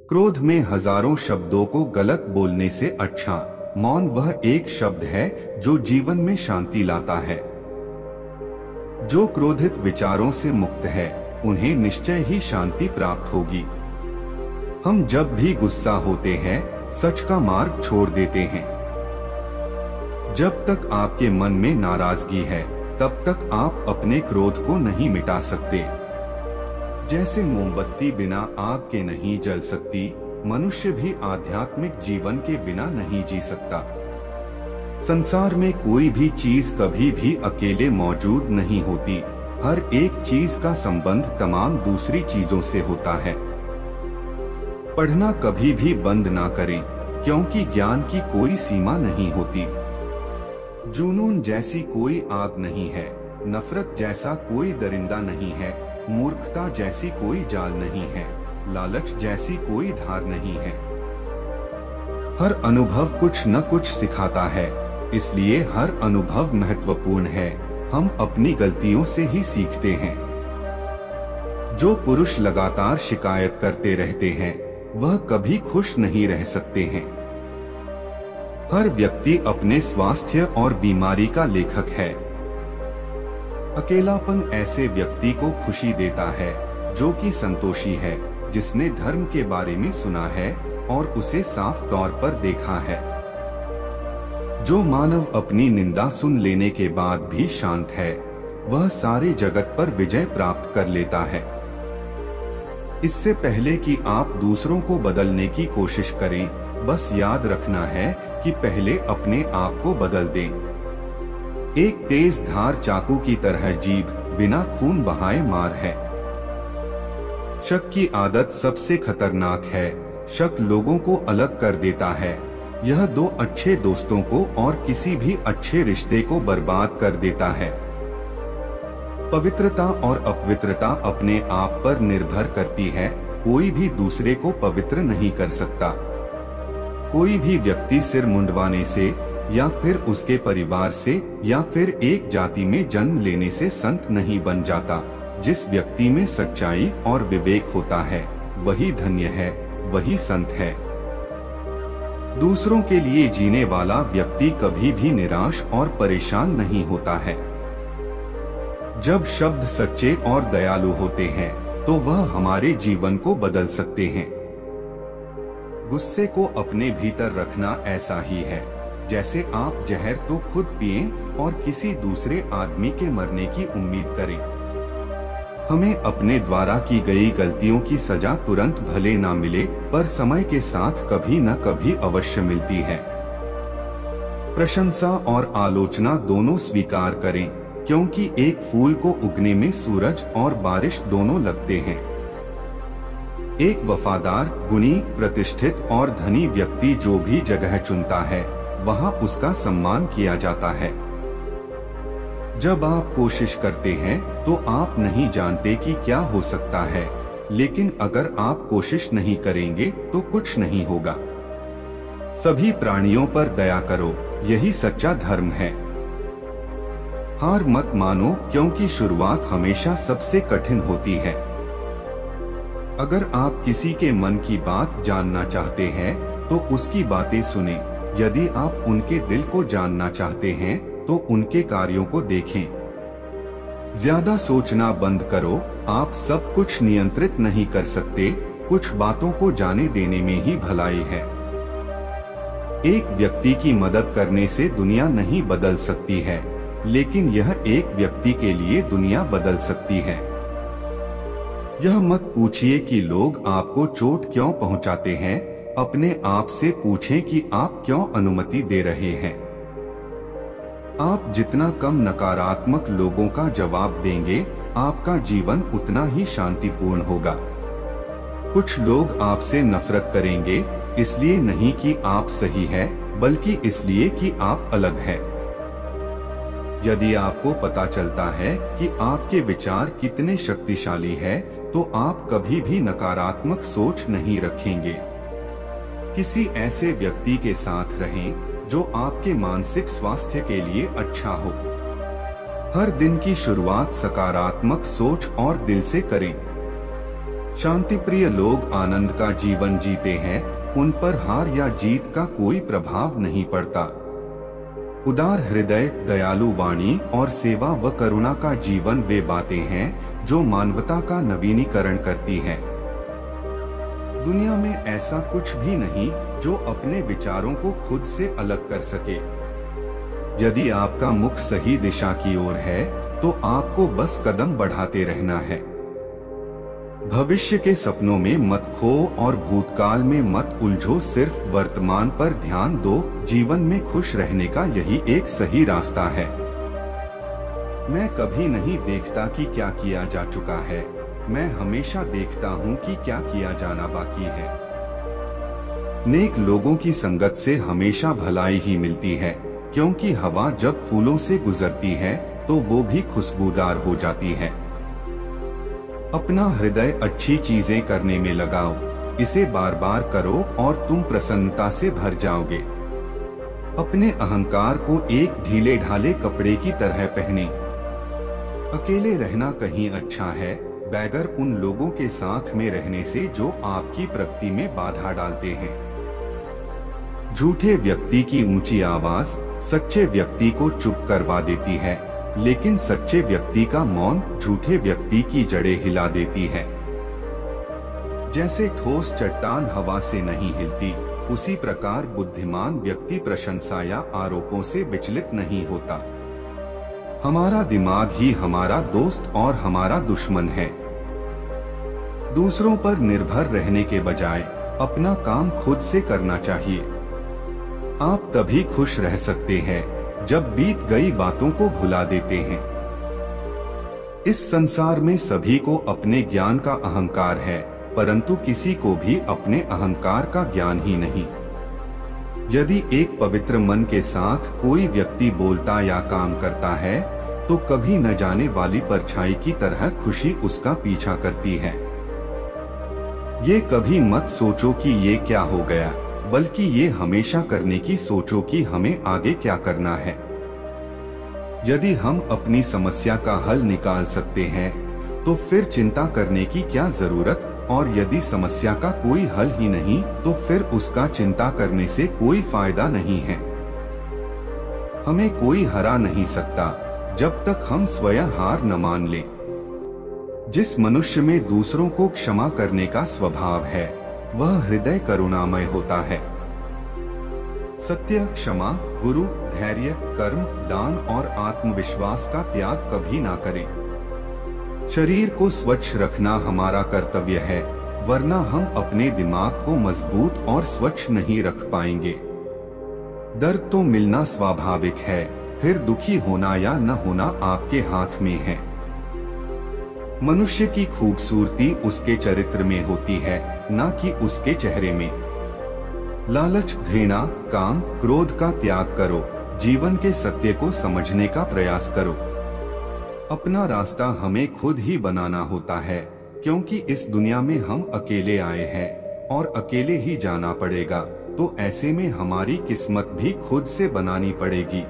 क्रोध में हजारों शब्दों को गलत बोलने से अच्छा मौन वह एक शब्द है जो जीवन में शांति लाता है। जो क्रोधित विचारों से मुक्त है उन्हें निश्चय ही शांति प्राप्त होगी। हम जब भी गुस्सा होते हैं सच का मार्ग छोड़ देते हैं। जब तक आपके मन में नाराजगी है तब तक आप अपने क्रोध को नहीं मिटा सकते। जैसे मोमबत्ती बिना आग के नहीं जल सकती, मनुष्य भी आध्यात्मिक जीवन के बिना नहीं जी सकता। संसार में कोई भी चीज कभी भी अकेले मौजूद नहीं होती। हर एक चीज का संबंध तमाम दूसरी चीजों से होता है। पढ़ना कभी भी बंद ना करें, क्योंकि ज्ञान की कोई सीमा नहीं होती। जुनून जैसी कोई आग नहीं है, नफरत जैसा कोई दरिंदा नहीं है, मूर्खता जैसी कोई जाल नहीं है, लालच जैसी कोई धार नहीं है। हर अनुभव कुछ न कुछ सिखाता है, इसलिए हर अनुभव महत्वपूर्ण है। हम अपनी गलतियों से ही सीखते हैं। जो पुरुष लगातार शिकायत करते रहते हैं वह कभी खुश नहीं रह सकते हैं। हर व्यक्ति अपने स्वास्थ्य और बीमारी का लेखक है। अकेलापन ऐसे व्यक्ति को खुशी देता है जो कि संतोषी है, जिसने धर्म के बारे में सुना है और उसे साफ तौर पर देखा है। जो मानव अपनी निंदा सुन लेने के बाद भी शांत है वह सारे जगत पर विजय प्राप्त कर लेता है। इससे पहले कि आप दूसरों को बदलने की कोशिश करें, बस याद रखना है कि पहले अपने आप को बदल दें। एक तेज धार चाकू की तरह जीभ बिना खून बहाए मार है। शक की आदत सबसे खतरनाक है। शक लोगों को अलग कर देता है। यह दो अच्छे दोस्तों को और किसी भी अच्छे रिश्ते को बर्बाद कर देता है। पवित्रता और अपवित्रता अपने आप पर निर्भर करती है। कोई भी दूसरे को पवित्र नहीं कर सकता। कोई भी व्यक्ति सिर मुंडवाने से या फिर उसके परिवार से या फिर एक जाति में जन्म लेने से संत नहीं बन जाता। जिस व्यक्ति में सच्चाई और विवेक होता है वही धन्य है, वही संत है। दूसरों के लिए जीने वाला व्यक्ति कभी भी निराश और परेशान नहीं होता है। जब शब्द सच्चे और दयालु होते हैं तो वह हमारे जीवन को बदल सकते हैं। गुस्से को अपने भीतर रखना ऐसा ही है जैसे आप जहर तो खुद पिएं और किसी दूसरे आदमी के मरने की उम्मीद करें। हमें अपने द्वारा की गई गलतियों की सजा तुरंत भले ना मिले, पर समय के साथ कभी न कभी अवश्य मिलती है। प्रशंसा और आलोचना दोनों स्वीकार करें, क्योंकि एक फूल को उगने में सूरज और बारिश दोनों लगते हैं। एक वफादार, गुणी, प्रतिष्ठित और धनी व्यक्ति जो भी जगह चुनता है वहाँ उसका सम्मान किया जाता है। जब आप कोशिश करते हैं तो आप नहीं जानते कि क्या हो सकता है, लेकिन अगर आप कोशिश नहीं करेंगे तो कुछ नहीं होगा। सभी प्राणियों पर दया करो, यही सच्चा धर्म है। हार मत मानो, क्योंकि शुरुआत हमेशा सबसे कठिन होती है। अगर आप किसी के मन की बात जानना चाहते हैं तो उसकी बातें सुनें। यदि आप उनके दिल को जानना चाहते हैं तो उनके कार्यों को देखें। ज्यादा सोचना बंद करो। आप सब कुछ नियंत्रित नहीं कर सकते। कुछ बातों को जाने देने में ही भलाई है। एक व्यक्ति की मदद करने से दुनिया नहीं बदल सकती है, लेकिन यह एक व्यक्ति के लिए दुनिया बदल सकती है। यह मत पूछिए कि लोग आपको चोट क्यों पहुंचाते हैं, अपने आप से पूछें कि आप क्यों अनुमति दे रहे हैं। आप जितना कम नकारात्मक लोगों का जवाब देंगे, आपका जीवन उतना ही शांतिपूर्ण होगा। कुछ लोग आपसे नफरत करेंगे, इसलिए नहीं कि आप सही है, बल्कि इसलिए कि आप अलग है। यदि आपको पता चलता है कि आपके विचार कितने शक्तिशाली है, तो आप कभी भी नकारात्मक सोच नहीं रखेंगे। किसी ऐसे व्यक्ति के साथ रहें जो आपके मानसिक स्वास्थ्य के लिए अच्छा हो। हर दिन की शुरुआत सकारात्मक सोच और दिल से करें। शांतिप्रिय लोग आनंद का जीवन जीते हैं, उन पर हार या जीत का कोई प्रभाव नहीं पड़ता। उदार हृदय, दयालु वाणी और सेवा व करुणा का जीवन वे बातें हैं जो मानवता का नवीनीकरण करती हैं। दुनिया में ऐसा कुछ भी नहीं जो अपने विचारों को खुद से अलग कर सके। यदि आपका मुख सही दिशा की ओर है तो आपको बस कदम बढ़ाते रहना है। भविष्य के सपनों में मत खो और भूतकाल में मत उलझो, सिर्फ वर्तमान पर ध्यान दो। जीवन में खुश रहने का यही एक सही रास्ता है। मैं कभी नहीं देखता कि क्या किया जा चुका है, मैं हमेशा देखता हूँ कि क्या किया जाना बाकी है। नेक लोगों की संगत से हमेशा भलाई ही मिलती है, क्योंकि हवा जब फूलों से गुजरती है तो वो भी खुशबूदार हो जाती है। अपना हृदय अच्छी चीजें करने में लगाओ, इसे बार बार करो और तुम प्रसन्नता से भर जाओगे। अपने अहंकार को एक ढीले ढाले कपड़े की तरह पहने। अकेले रहना कहीं अच्छा है, बगैर उन लोगों के साथ में रहने से जो आपकी प्रगति में बाधा डालते हैं। झूठे व्यक्ति की ऊंची आवाज सच्चे व्यक्ति को चुप करवा देती है, लेकिन सच्चे व्यक्ति का मौन झूठे व्यक्ति की जड़ें हिला देती है। जैसे ठोस चट्टान हवा से नहीं हिलती, उसी प्रकार बुद्धिमान व्यक्ति प्रशंसा या आरोपों से विचलित नहीं होता। हमारा दिमाग ही हमारा दोस्त और हमारा दुश्मन है। दूसरों पर निर्भर रहने के बजाय अपना काम खुद से करना चाहिए। आप तभी खुश रह सकते हैं जब बीत गई बातों को भुला देते हैं। इस संसार में सभी को अपने ज्ञान का अहंकार है, परंतु किसी को भी अपने अहंकार का ज्ञान ही नहीं। यदि एक पवित्र मन के साथ कोई व्यक्ति बोलता या काम करता है तो कभी न जाने वाली परछाई की तरह खुशी उसका पीछा करती है। ये कभी मत सोचो कि ये क्या हो गया, बल्कि ये हमेशा करने की सोचो कि हमें आगे क्या करना है। यदि हम अपनी समस्या का हल निकाल सकते हैं तो फिर चिंता करने की क्या जरूरत, और यदि समस्या का कोई हल ही नहीं तो फिर उसका चिंता करने से कोई फायदा नहीं है। हमें कोई हरा नहीं सकता जब तक हम स्वयं हार न मान लें। जिस मनुष्य में दूसरों को क्षमा करने का स्वभाव है वह हृदय करुणामय होता है। सत्य, क्षमा, गुरु, धैर्य, कर्म, दान और आत्मविश्वास का त्याग कभी ना करें। शरीर को स्वच्छ रखना हमारा कर्तव्य है, वरना हम अपने दिमाग को मजबूत और स्वच्छ नहीं रख पाएंगे। दर्द तो मिलना स्वाभाविक है, फिर दुखी होना या न होना आपके हाथ में है। मनुष्य की खूबसूरती उसके चरित्र में होती है, न कि उसके चेहरे में। लालच, घृणा, काम, क्रोध का त्याग करो। जीवन के सत्य को समझने का प्रयास करो। अपना रास्ता हमें खुद ही बनाना होता है, क्योंकि इस दुनिया में हम अकेले आए हैं और अकेले ही जाना पड़ेगा। तो ऐसे में हमारी किस्मत भी खुद से बनानी पड़ेगी।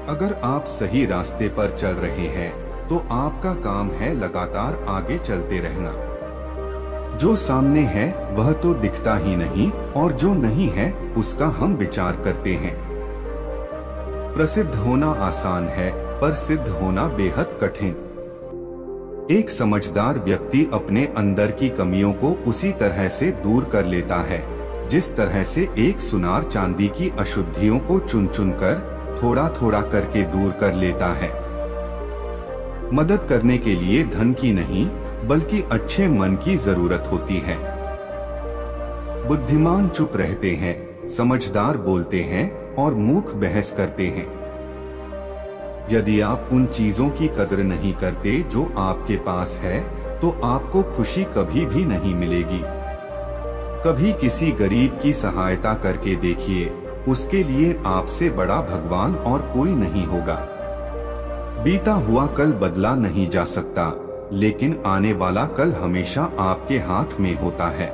अगर आप सही रास्ते पर चल रहे हैं तो आपका काम है लगातार आगे चलते रहना। जो सामने है वह तो दिखता ही नहीं, और जो नहीं है उसका हम विचार करते हैं। प्रसिद्ध होना आसान है, पर सिद्ध होना बेहद कठिन। एक समझदार व्यक्ति अपने अंदर की कमियों को उसी तरह से दूर कर लेता है जिस तरह से एक सुनार चांदी की अशुद्धियों को चुन चुन कर थोड़ा थोड़ा करके दूर कर लेता है। मदद करने के लिए धन की नहीं, बल्कि अच्छे मन की जरूरत होती है। बुद्धिमान चुप रहते हैं, समझदार बोलते हैं और मूर्ख बहस करते हैं। यदि आप उन चीजों की कदर नहीं करते जो आपके पास है, तो आपको खुशी कभी भी नहीं मिलेगी। कभी किसी गरीब की सहायता करके देखिए, उसके लिए आपसे बड़ा भगवान और कोई नहीं होगा। बीता हुआ कल बदला नहीं जा सकता, लेकिन आने वाला कल हमेशा आपके हाथ में होता है।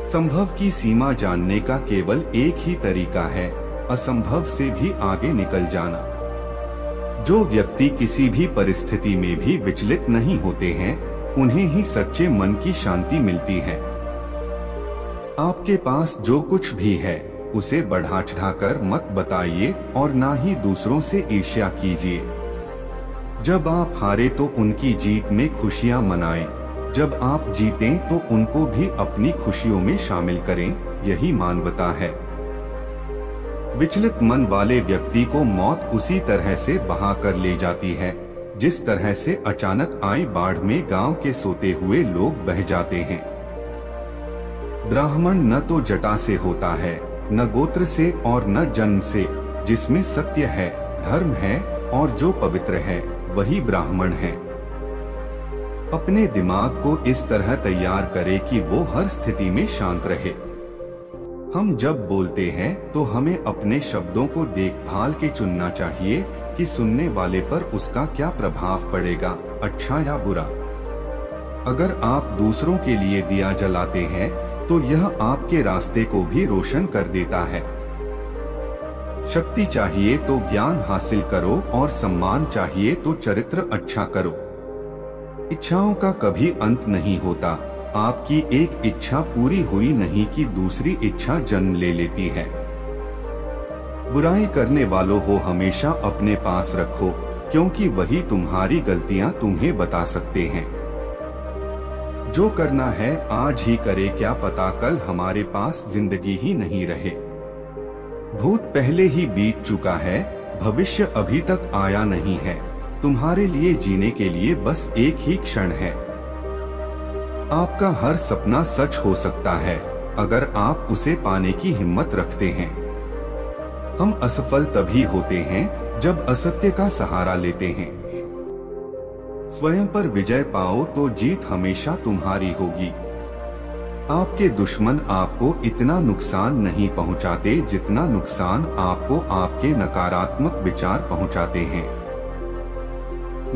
संभव की सीमा जानने का केवल एक ही तरीका है, असंभव से भी आगे निकल जाना। जो व्यक्ति किसी भी परिस्थिति में भी विचलित नहीं होते हैं, उन्हें ही सच्चे मन की शांति मिलती है। आपके पास जो कुछ भी है उसे बढ़ा चढ़ाकर मत बताइए और ना ही दूसरों से ईर्ष्या कीजिए। जब आप हारे तो उनकी जीत में खुशियां मनाएं, जब आप जीतें तो उनको भी अपनी खुशियों में शामिल करें, यही मानवता है। विचलित मन वाले व्यक्ति को मौत उसी तरह से बहा कर ले जाती है जिस तरह से अचानक आई बाढ़ में गांव के सोते हुए लोग बह जाते हैं। ब्राह्मण न तो जटा से होता है, न गोत्र से और न जन्म से। जिसमें सत्य है, धर्म है और जो पवित्र है वही ब्राह्मण है। अपने दिमाग को इस तरह तैयार करें कि वो हर स्थिति में शांत रहे। हम जब बोलते हैं तो हमें अपने शब्दों को देखभाल के चुनना चाहिए कि सुनने वाले पर उसका क्या प्रभाव पड़ेगा, अच्छा या बुरा। अगर आप दूसरों के लिए दिया जलाते हैं तो यह आपके रास्ते को भी रोशन कर देता है। शक्ति चाहिए तो ज्ञान हासिल करो और सम्मान चाहिए तो चरित्र अच्छा करो। इच्छाओं का कभी अंत नहीं होता। आपकी एक इच्छा पूरी हुई नहीं कि दूसरी इच्छा जन्म ले लेती है। बुराई करने वालों को हमेशा अपने पास रखो, क्योंकि वही तुम्हारी गलतियां तुम्हें बता सकते हैं। जो करना है आज ही करे, क्या पता कल हमारे पास जिंदगी ही नहीं रहे। भूत पहले ही बीत चुका है, भविष्य अभी तक आया नहीं है। तुम्हारे लिए जीने के लिए बस एक ही क्षण है। आपका हर सपना सच हो सकता है अगर आप उसे पाने की हिम्मत रखते हैं। हम असफल तभी होते हैं जब असत्य का सहारा लेते हैं। स्वयं पर विजय पाओ तो जीत हमेशा तुम्हारी होगी। आपके दुश्मन आपको इतना नुकसान नहीं पहुंचाते जितना नुकसान आपको आपके नकारात्मक विचार पहुंचाते हैं।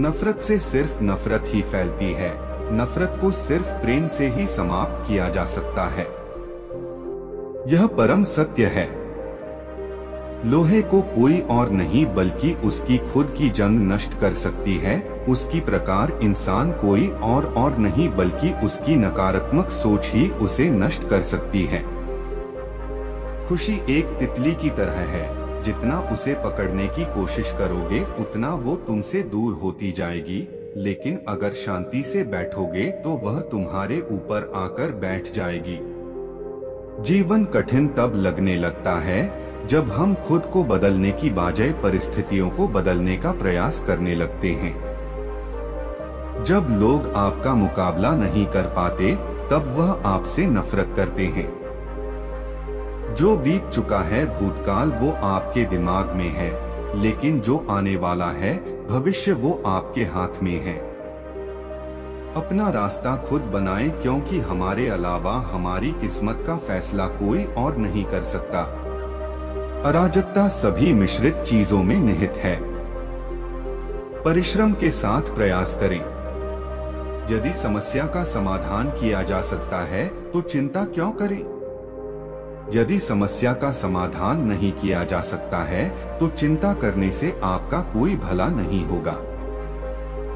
नफरत से सिर्फ नफरत ही फैलती है। नफरत को सिर्फ प्रेम से ही समाप्त किया जा सकता है। यह परम सत्य है। लोहे को कोई और नहीं बल्कि उसकी खुद की जंग नष्ट कर सकती है। उसकी प्रकार इंसान कोई और नहीं बल्कि उसकी नकारात्मक सोच ही उसे नष्ट कर सकती है। खुशी एक तितली की तरह है, जितना उसे पकड़ने की कोशिश करोगे उतना वो तुमसे दूर होती जाएगी, लेकिन अगर शांति से बैठोगे तो वह तुम्हारे ऊपर आकर बैठ जाएगी। जीवन कठिन तब लगने लगता है जब हम खुद को बदलने की बजाय परिस्थितियों को बदलने का प्रयास करने लगते हैं। जब लोग आपका मुकाबला नहीं कर पाते तब वह आपसे नफरत करते हैं। जो बीत चुका है भूतकाल वो आपके दिमाग में है, लेकिन जो आने वाला है भविष्य वो आपके हाथ में है। अपना रास्ता खुद बनाएं, क्योंकि हमारे अलावा हमारी किस्मत का फैसला कोई और नहीं कर सकता। अराजकता सभी मिश्रित चीजों में निहित है। परिश्रम के साथ प्रयास करें। यदि समस्या का समाधान किया जा सकता है तो चिंता क्यों करें? यदि समस्या का समाधान नहीं किया जा सकता है तो चिंता करने से आपका कोई भला नहीं होगा।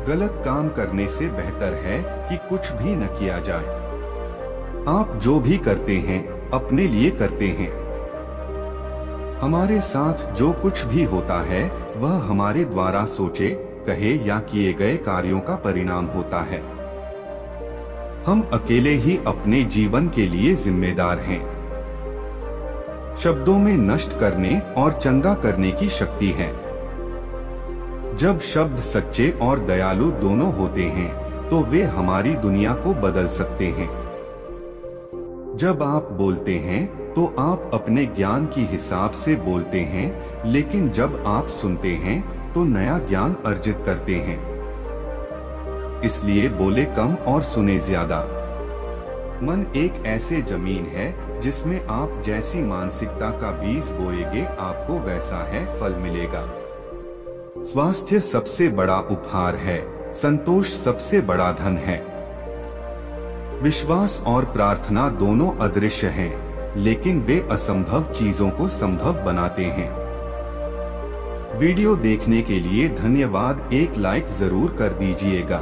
गलत काम करने से बेहतर है कि कुछ भी न किया जाए। आप जो भी करते हैं अपने लिए करते हैं। हमारे साथ जो कुछ भी होता है वह हमारे द्वारा सोचे, कहे या किए गए कार्यों का परिणाम होता है। हम अकेले ही अपने जीवन के लिए जिम्मेदार हैं। शब्दों में नष्ट करने और चंगा करने की शक्ति है। जब शब्द सच्चे और दयालु दोनों होते हैं तो वे हमारी दुनिया को बदल सकते हैं। जब आप बोलते हैं तो आप अपने ज्ञान की हिसाब से बोलते हैं, लेकिन जब आप सुनते हैं तो नया ज्ञान अर्जित करते हैं। इसलिए बोले कम और सुने ज्यादा। मन एक ऐसे जमीन है जिसमें आप जैसी मानसिकता का बीज बोएंगे आपको वैसा है फल मिलेगा। स्वास्थ्य सबसे बड़ा उपहार है, संतोष सबसे बड़ा धन है। विश्वास और प्रार्थना दोनों अदृश्य हैं, लेकिन वे असंभव चीजों को संभव बनाते हैं। वीडियो देखने के लिए धन्यवाद। एक लाइक जरूर कर दीजिएगा।